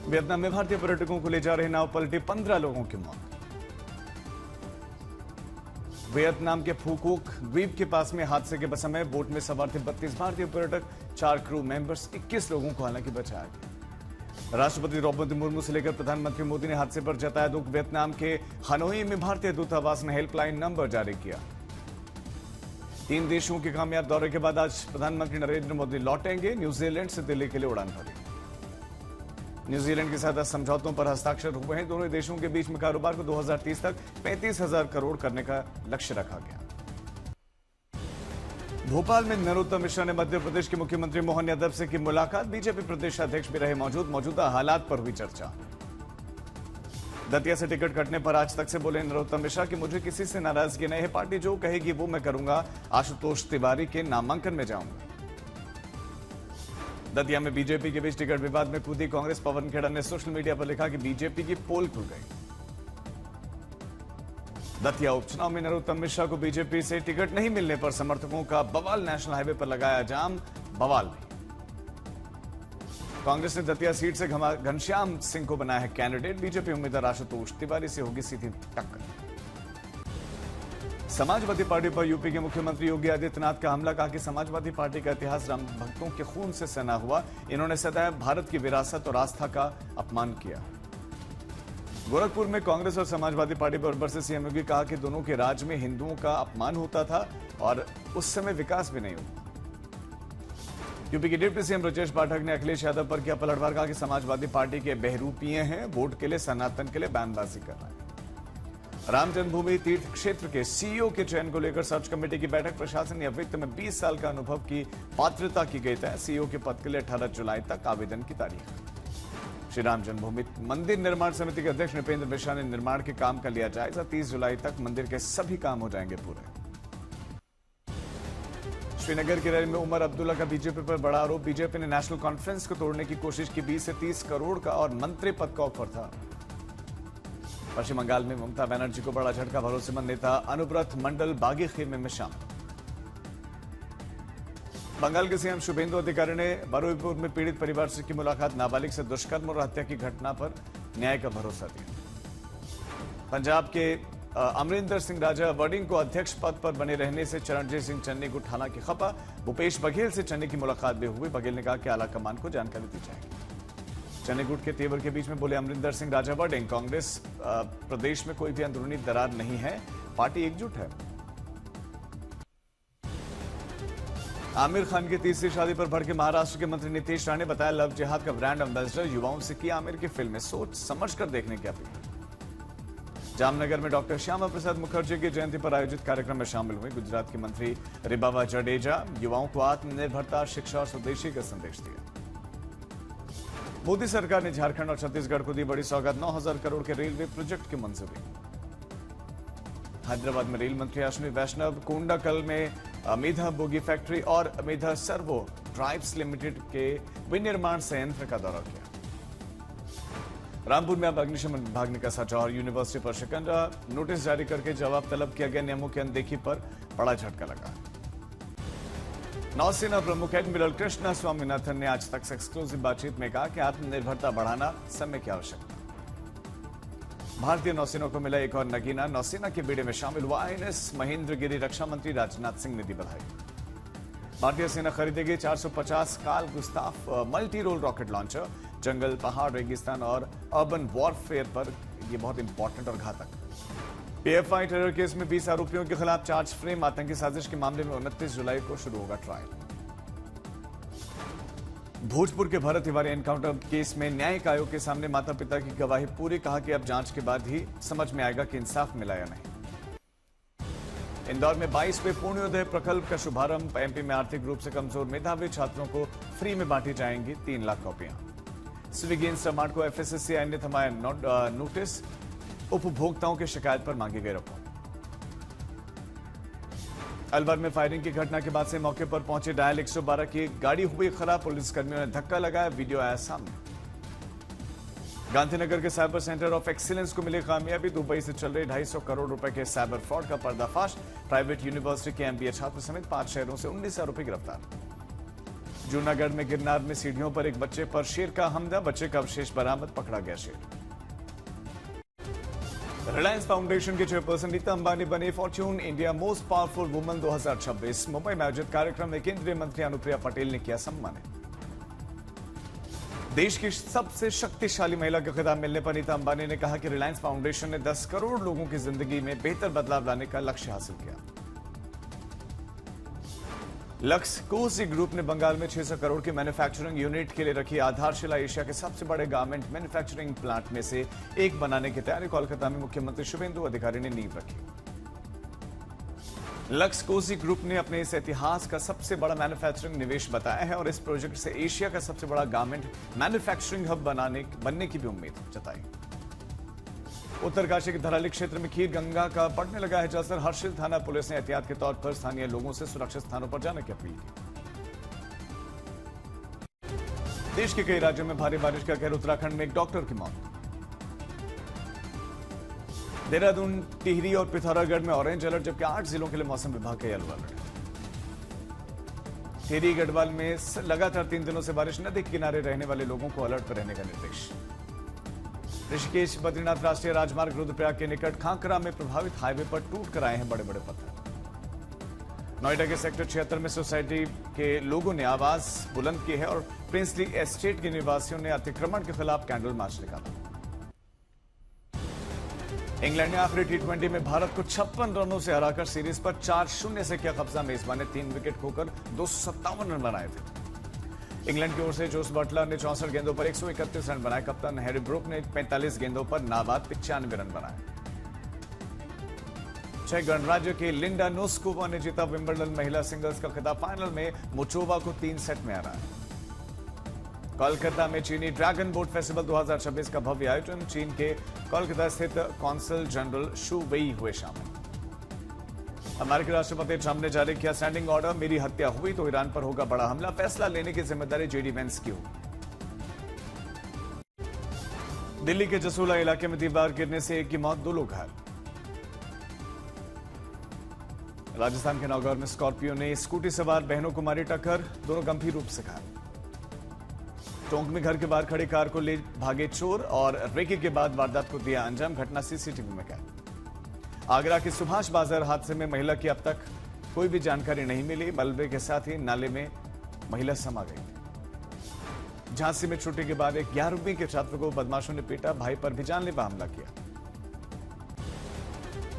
Vietnam में भारतीय पर्यटकों को ले जा रहे नाव पलटी, 15 लोगों की मौत। वियतनाम के फुकुक द्वीप के पास में हादसे के समय बोट में सवार थे 32 भारतीय पर्यटक, 4 क्रू मेंबर्स, 21 लोगों को हालांकि बचाया गया। राष्ट्रपति द्रौपदी मुर्मू से लेकर प्रधानमंत्री मोदी ने हादसे पर जताया दुख। वियतनाम के हनोई में भारतीय दूतावास ने हेल्पलाइन नंबर जारी किया। 3 देशों के कामयाब दौरे के बाद आज प्रधानमंत्री नरेंद्र मोदी लौटेंगे। न्यूजीलैंड से दिल्ली के लिए उड़ान भरी। न्यूजीलैंड के साथ समझौतों पर हस्ताक्षर हुए हैं। दोनों देशों के बीच में कारोबार को 2030 तक 35,000 करोड़ करने का लक्ष्य रखा गया। भोपाल में नरोत्तम मिश्रा ने मध्य प्रदेश के मुख्यमंत्री मोहन यादव से की मुलाकात। बीजेपी प्रदेश अध्यक्ष भी रहे मौजूद। मौजूदा हालात पर हुई चर्चा। दतिया से टिकट कटने पर आज तक से बोले नरोत्तम मिश्रा कि मुझे किसी से नाराजगी नहीं है, पार्टी जो कहेगी वो मैं करूंगा। आशुतोष तिवारी के नामांकन में जाऊंगा। दतिया में बीजेपी के बीच टिकट विवाद में कूदी कांग्रेस। पवन खेड़ा ने सोशल मीडिया पर लिखा कि बीजेपी की पोल खुल गई। दतिया उपचुनाव में नरोत्तम मिश्रा को बीजेपी से टिकट नहीं मिलने पर समर्थकों का बवाल। नेशनल हाईवे पर लगाया जाम, बवाल भी। कांग्रेस ने दतिया सीट से घनश्याम सिंह को बनाया है कैंडिडेट। बीजेपी उम्मीदवार आशुतोष तिवारी से होगी सीधी टक्कर। समाजवादी पार्टी पर यूपी के मुख्यमंत्री योगी आदित्यनाथ का हमला। कहा कि समाजवादी पार्टी का इतिहास राम भक्तों के खून से सना हुआ। इन्होंने सदैव भारत की विरासत और आस्था का अपमान किया। गोरखपुर में कांग्रेस और समाजवादी पार्टी पर बरसे सीएम योगी। कहा कि दोनों के राज में हिंदुओं का अपमान होता था और उस समय विकास भी नहीं हुआ। यूपी के डिप्टी सीएम ब्रजेश पाठक ने अखिलेश यादव पर किया पलटवार। कहा कि समाजवादी पार्टी के बहरूपीय हैं, वोट के लिए सनातन के लिए बयानबाजी कर रहे हैं। राम जन्मभूमि तीर्थ क्षेत्र के सीईओ के चयन को लेकर सर्च कमेटी की बैठक। प्रशासन या वित्त में 20 साल का अनुभव की पात्रता की गई तय। सीईओ के पद के लिए 18 जुलाई तक आवेदन की तारीख। श्री राम जन्मभूमि मंदिर निर्माण समिति के अध्यक्ष नृपेंद्र मिश्रा ने निर्माण के काम का लिया जायजा। 30 जुलाई तक मंदिर के सभी काम हो जाएंगे पूरे। श्रीनगर की रैली में उमर अब्दुल्ला का बीजेपी पर बड़ा आरोप। बीजेपी ने नेशनल कॉन्फ्रेंस को तोड़ने की कोशिश की। 20 से 30 करोड़ का और मंत्री पद का ऑफर था। पश्चिम बंगाल में ममता बनर्जी को बड़ा झटका। भरोसेमंद नेता अनुव्रत मंडल बागी खेमे में शामिल। बंगाल के सीएम शुभेंदु अधिकारी ने बरुईपुर में पीड़ित परिवार से की मुलाकात। नाबालिग से दुष्कर्म और हत्या की घटना पर न्याय का भरोसा दिया। पंजाब के अमरिंदर सिंह राजा वर्डिंग को अध्यक्ष पद पर बने रहने से चरणजीत सिंह चन्नी को हालांकि खफा। भूपेश बघेल से चन्नी की मुलाकात भी हुई। बघेल ने कहा कि आला कमान को जानकारी दी जाएगी। चन्नी गुट के तेवर के बीच में बोले अमरिंदर सिंह राजा वर्डिंग, कांग्रेस प्रदेश में कोई भी अंदरूनी दरार नहीं है, पार्टी एकजुट है। आमिर खान की तीसरी शादी पर भड़के महाराष्ट्र के मंत्री नीतीश राणे। बताया लव जिहाद का ब्रांड एम्बेसडर। युवाओं से की आमिर की फिल्में सोच समझकर देखने की अपील। जामनगर में डॉक्टर श्यामा प्रसाद मुखर्जी की जयंती पर आयोजित कार्यक्रम में शामिल हुए गुजरात के मंत्री रिबाबा जडेजा। युवाओं को आत्मनिर्भरता, शिक्षा और स्वदेशी का संदेश दिया। मोदी सरकार ने झारखंड और छत्तीसगढ़ को दी बड़ी सौगात। 9,000 करोड़ के रेलवे प्रोजेक्ट की मंजूरी। हैदराबाद में रेल मंत्री अश्विनी वैष्णव। कोंडाकल में अमेधा बोगी फैक्ट्री और अमेधा सर्वो ड्राइव्स लिमिटेड के विनिर्माण संयंत्र का दौरा किया। रामपुर में अब अग्निशमन विभाग ने कसा जौहर यूनिवर्सिटी पर शिकंजा। नोटिस जारी करके जवाब तलब किया गया। नियमों की अनदेखी पर बड़ा झटका लगा। नौसेना प्रमुख एडमिरल कृष्णा स्वामीनाथन ने आज तक से एक्सक्लूसिव बातचीत में कहा कि आत्मनिर्भरता बढ़ाना समय की आवश्यकता। भारतीय नौसेना को मिला एक और नगीना। नौसेना के बेड़े में शामिल हुआ INS महेंद्रगिरी। रक्षा मंत्री राजनाथ सिंह ने दी बधाई। भारतीय सेना खरीदेगी 450 Carl Gustaf multi role rocket launcher. जंगल, पहाड़, रेगिस्तान और अर्बन वॉरफेयर पर यह बहुत इंपॉर्टेंट और घातक। PFI टेरर केस में 20 आरोपियों के खिलाफ चार्ज फ्रेम। आतंकी साजिश के मामले में 29 जुलाई को शुरू होगा ट्रायल। भोजपुर के भरत तिवारी एनकाउंटर केस में न्यायिक आयोग के सामने माता पिता की गवाही पूरी। कहा कि अब जांच के बाद ही समझ में आएगा कि इंसाफ मिला या नहीं। इंदौर में 22वें पूर्णोदय प्रकल्प का शुभारंभ। MP में आर्थिक रूप से कमजोर मेधावी छात्रों को फ्री में बांटी जाएंगी 3 लाख कॉपियां। स्विगी इंस्टामार्ट को FSSAI ने थमाया नोटिस। उपभोक्ताओं की शिकायत पर मांगी गई रिपोर्ट। अलवर में फायरिंग की घटना के बाद से मौके पर पहुंचे डायल 112 की गाड़ी हुई खराब। पुलिसकर्मियों ने धक्का लगाया। वीडियो आया सामने। गांधीनगर के साइबर सेंटर ऑफ एक्सीलेंस को मिली कामयाबी। दुबई से चल रहे 250 करोड़ रुपए के साइबर फ्रॉड का पर्दाफाश। प्राइवेट यूनिवर्सिटी के MBA छात्र समेत 5 शहरों से 19 आरोपी गिरफ्तार। जूनागढ़ में गिरनार में सीढ़ियों पर एक बच्चे पर शेर का हमला, बच्चे का अवशेष बरामद, पकड़ा गया शेर। रिलायंस फाउंडेशन के चेयरपर्सन नीता अंबानी बने Fortune India most powerful woman 2026। Mumbai में आयोजित कार्यक्रम में केंद्रीय मंत्री अनुप्रिया पटेल ने किया सम्मानित। देश की सबसे शक्तिशाली महिला का खिताब मिलने पर नीता अंबानी ने कहा कि रिलायंस फाउंडेशन ने 10 करोड़ लोगों की जिंदगी में बेहतर बदलाव लाने का लक्ष्य हासिल किया। लक्स कोसी ग्रुप ने बंगाल में 600 करोड़ की मैन्युफैक्चरिंग यूनिट के लिए रखी आधारशिला। एशिया के सबसे बड़े गारमेंट मैन्युफैक्चरिंग प्लांट में से एक बनाने की तैयारी। कोलकाता में मुख्यमंत्री शुभेंदु अधिकारी ने नींव रखी। लक्स कोसी ग्रुप ने अपने इस इतिहास का सबसे बड़ा मैन्युफैक्चरिंग निवेश बताया है और इस प्रोजेक्ट से एशिया का सबसे बड़ा गारमेंट मैन्युफैक्चरिंग हब बनने की भी उम्मीद जताई। उत्तरकाशी के धराली क्षेत्र में खीर गंगा का बढ़ने लगा है जलस्तर। हर्षिल थाना पुलिस ने एहतियात के तौर पर स्थानीय लोगों से सुरक्षित स्थानों पर जाने की अपील की। देश के कई राज्यों में भारी बारिश का कहर। उत्तराखंड में एक डॉक्टर की मौत। देहरादून, टिहरी और पिथौरागढ़ में ऑरेंज अलर्ट, जबकि 8 जिलों के लिए मौसम विभाग का येलो अलर्ट। टिहरी गढ़वाल में लगातार 3 दिनों से बारिश। नदी किनारे रहने वाले लोगों को अलर्ट पर रहने का निर्देश। ऋषिकेश बद्रीनाथ राष्ट्रीय राजमार्ग रुद्रप्रयाग के निकट खांकरा में प्रभावित हाईवे पर टूट कर आए हैं बड़े बड़े पत्थर। नोएडा के सेक्टर 76 में सोसाइटी के लोगों ने आवाज बुलंद की है और प्रिंसली एस्टेट के निवासियों ने अतिक्रमण के खिलाफ कैंडल मार्च निकाला। इंग्लैंड ने आखिरी टी20 में भारत को 56 रनों से हराकर सीरीज पर 4-0 से किया कब्जा। मेजबान ने 3 विकेट खोकर 257 रन बनाए थे। इंग्लैंड की ओर से जोस बटलर ने 64 गेंदों पर 131 रन बनाए। कप्तान हैरी ब्रूक ने 45 गेंदों पर नाबाद 95 रन बनाए। चेक गणराज्य की लिंडा नोस्कोवा ने जीता विंबलडन महिला सिंगल्स का खिताब। फाइनल में मुचोवा को 3 सेट में हराया। कोलकाता में चीनी ड्रैगन बोट फेस्टिवल 2026 का भव्य आयोजन। चीन के कोलकाता स्थित कॉन्सल जनरल शू वेई हुए शामिल। अमेरिकी राष्ट्रपति ट्रंप ने जारी किया स्टैंडिंग ऑर्डर। मेरी हत्या हुई तो ईरान पर होगा बड़ा हमला। फैसला लेने की जिम्मेदारी जेडी वेंस की होगी। दिल्ली के जसोला इलाके में दीवार गिरने से एक की मौत, 2 लोग घायल। राजस्थान के नौगढ़ में स्कॉर्पियो ने स्कूटी सवार बहनों को मारी टक्कर, दोनों गंभीर रूप से घायल। टोंक में घर के बाहर खड़ी कार को ले भागे चोर और रेकी के बाद वारदात को दिया अंजाम। घटना सीसीटीवी में कैद। आगरा के सुभाष बाजार हादसे में महिला की अब तक कोई भी जानकारी नहीं मिली। मलबे के साथ ही नाले में महिला समा गई। झांसी में छुट्टी के बाद एक 11वीं के छात्र को बदमाशों ने पीटा, भाई पर भी जानलेवा हमला किया।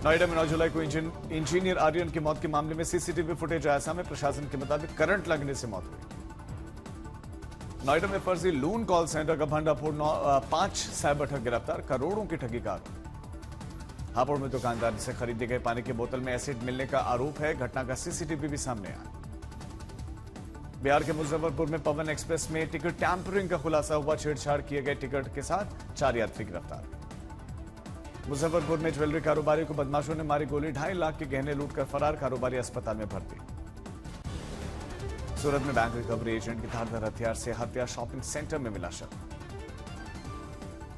नोएडा में 9 जुलाई को इंजीनियर आर्यन की मौत के मामले में सीसीटीवी फुटेज आया सामने। प्रशासन के मुताबिक करंट लगने से मौत हुई। नोएडा में फर्जी लून कॉल सेंटर का भंडाफोड़, 5 साइबर ठग गिरफ्तार, करोड़ों की ठगी का आरोप। हापुड़ में दुकानदार से खरीदी गई पानी की बोतल में एसिड मिलने का आरोप है। घटना का सीसीटीवी भी सामने आया। बिहार के मुजफ्फरपुर में पवन एक्सप्रेस में टिकट टैंपरिंग का खुलासा हुआ। छेड़छाड़ किए गए टिकट के साथ 4 यात्री गिरफ्तार। मुजफ्फरपुर में ज्वेलरी कारोबारी को बदमाशों ने मारी गोली, 2.5 लाख के गहने लूटकर फरार, कारोबारी अस्पताल में भर्ती। सूरत में बैंक रिकवरी एजेंट की धारदार हथियार से हत्या, शॉपिंग सेंटर में मिला शव।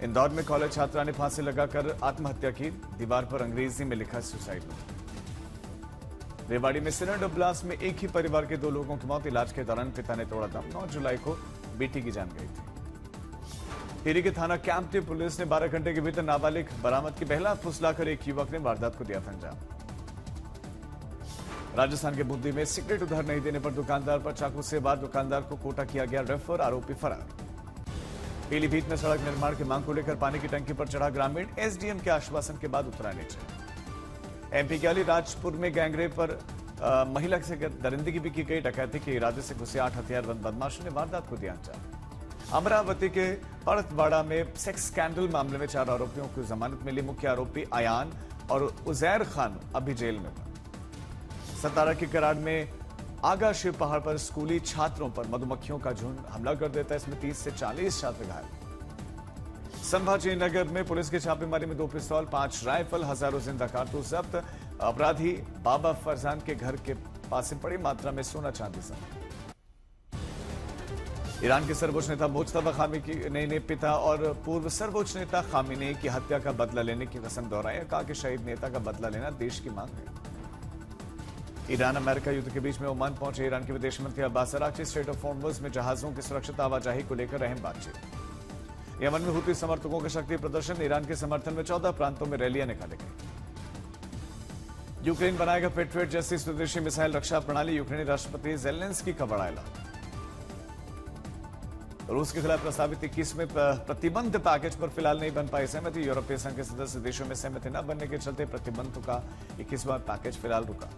इंदौर में कॉलेज छात्रा ने फांसी लगाकर आत्महत्या की, दीवार पर अंग्रेजी में लिखा सुसाइड नोट। रेवाड़ी में सिलेंडर ब्लास्ट में एक ही परिवार के 2 लोगों की मौत, इलाज के दौरान पिता ने तोड़ा दम। 9 जुलाई को बेटी की जान गई थी। टिहरी के थाना कैंपटी पुलिस ने 12 घंटे के भीतर नाबालिग बरामद की। बहला फुसलाकर एक युवक ने वारदात को दिया था अंजाम। राजस्थान के बूंदी में सिगरेट उधार नहीं देने पर दुकानदार पर चाकू से वार, दुकानदार को कोटा किया गया रेफर, आरोपी फरार। पीलीभीत में सड़क निर्माण की मांग को लेकर पानी की टंकी पर चढ़ा ग्रामीण, एसडीएम के आश्वासन के बाद उतरा नीचे। एमपी के अलीराजपुर में गैंगरेप पर महिला से दरिंदगी भी की गई। डकैती के इरादे से घुसे 8 हथियारबंद बदमाशों ने वारदात को दिया अंजाम। अमरावती के परतवाड़ा में सेक्स स्कैंडल मामले में 4 आरोपियों को जमानत मिली। मुख्य आरोपी अयान और उजैर खान अभी जेल में। सतारा के कराड़ में आगा शिव पहाड़ पर स्कूली छात्रों पर मधुमक्खियों का झुंड हमला कर देता है। इसमें 30 से 40 छात्र घायल। संभाजी नगर में पुलिस की छापेमारी में 2 पिस्तौल, 5 राइफल, हजारों जिंदा कारतूस जब्त। अपराधी बाबा फरजान के घर के पास से बड़ी मात्रा में सोना चांदी जब्त। ईरान के सर्वोच्च नेता मुज्तबा खामेनी ने पिता और पूर्व सर्वोच्च नेता खामेनी की हत्या का बदला लेने की कसम दोहराई। कहा कि शहीद नेता का बदला लेना देश की मांग है। ईरान अमेरिका युद्ध के बीच में ओमान पहुंचे ईरान के विदेश मंत्री Abbas Araghchi. Straight of Hormuz में जहाजों की सुरक्षित आवाजाही को लेकर अहम बातचीत। यमन में हुती समर्थकों के शक्ति प्रदर्शन। ईरान के समर्थन में 14 प्रांतों में रैलियां निकाली गई। यूक्रेन बनाएगा पेट्रियट जैसी स्वदेशी मिसाइल रक्षा प्रणाली। यूक्रेनी राष्ट्रपति ज़ेलेंस्की का बड़ा ऐलान। रूस के खिलाफ प्रस्तावित 21वें प्रतिबंध पैकेज पर फिलहाल नहीं बन पाई सहमति। यूरोपीय संघ के सदस्य देशों में सहमति न बनने के चलते प्रतिबंधों का 21वां पैकेज फिलहाल रुका।